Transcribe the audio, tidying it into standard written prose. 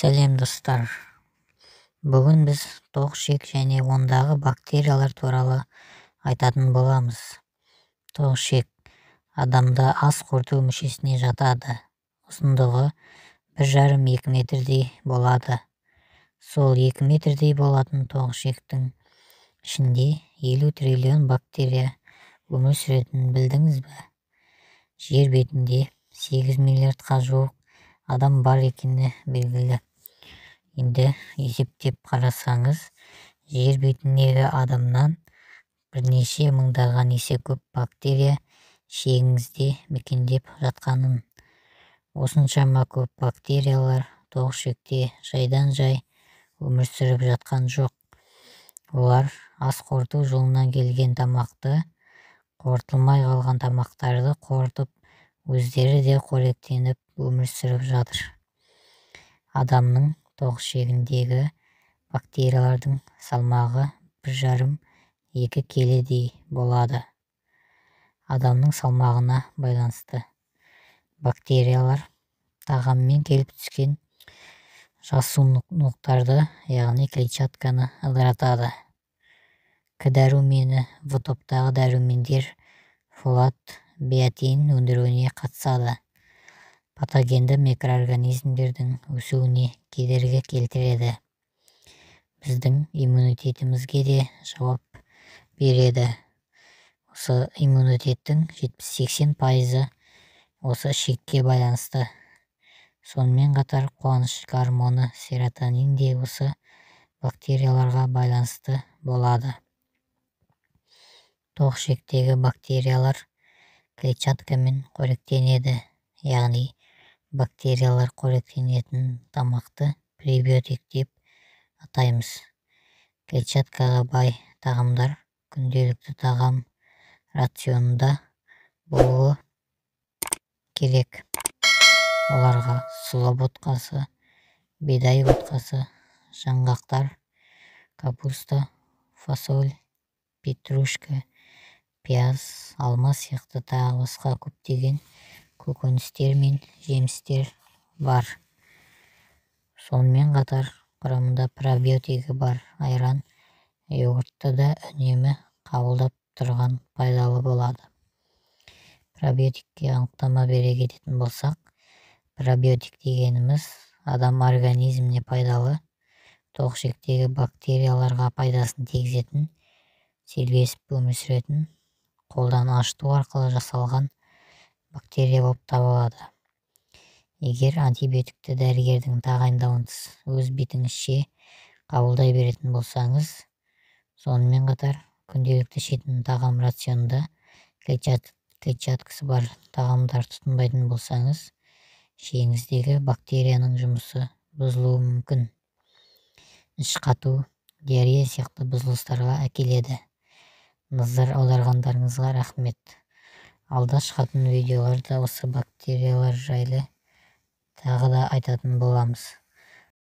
Сәлем достар. Бүгін біз тоқ ішек және ондағы бактериялар туралы айтатын боламыз. Тоқ ішек адамда ас қорыту мүшесіне жатады. Ұзындығы 1,5-2 метрдей болады. Сол 2 метрдей болатын тоқ ішектің ішінде 50 триллион бактерия өмір сүретінін білдіңіз бе? Жер бетінде 8 миллиардқа жуық адам бар екені белгілі. Енді есептеп қарасаңыз, жер бетіндегі адамнан бірнеше мыңдаған есе көп бактерия ішегіңізде мекендеп жатқанын. Осыншама көп бактериялар тоқ ішекте жайдан жай өмір сүріп жатқан жоқ. Олар ас қорыту жолынан келген тамақты, қорытылмай қалған тамақтарды қорытып, өздері де қоректеніп өмір сүріп жатыр. Адамның тоқ ішегіндегі бактериялардың салмағы 1,5-2 келедей болады. Адамның салмағына байланысты бактериялар тағаммен келіп түскен жасушалықтарды, яғни клетчатканы ыдыратады. К дәрумені В топтағы дәрумендер фолат, биотин өндіруіне қатысады. Патогенді микроорганизмдердің өсуіне кедергі келтіреді. Біздің иммунитетімізге де жауап береді. Осы иммунитеттің 70-80% осы ішекке байланысты. Сонымен қатар қуаныш гормоны серотонин де осы бактерияларға байланысты болады. Тоқ ішектегі бактериялар клетчаткамен қоректенеді, яғни бактериялар қоректенетін тамақты пребиотик деп атаймыз. Клетчаткаға бай тағамдар күнделікті тағам рационында болуы керек. Оларға сұлы ботқасы, бидай ботқасы, жаңғақтар, капуста, фасоль, петрушка, пияз, алма сияқты тағы басқа көптеген көкөністер мен жемістер бар. Сонымен қатар құрамында пробиотигі бар айран, йогуртты да үнемі қабылдап тұрған пайдалы болады. Пробиотикке анықтама бере кететін болсақ, пробиотик дегеніміз адам организміне пайдалы, тоқ ішектегі бактерияларға пайдасын тигізетін, селбесіп өмір сүретін, қолдан ашыту арқылы жасалған бактерия болып табылады. Егер антибиотикті дәрігердің тағайындауынсыз өз бетіңізше қабылдай беретін болсаңыз, сонымен қатар күнделікті ішетін тағам рационында клетчаткасы бар тағамдар тұтынбайтын болсаңыз, ішегіңіздегі бактерияның жұмысы бұзылуы мүмкін. Іш қату, диарея сияқты бұзылыстарға әкеледі. Назар аударғандарыңызға рахмет. Алда шығатын видеоларда осы бактериялар жайлы тағы да айтатын боламыз.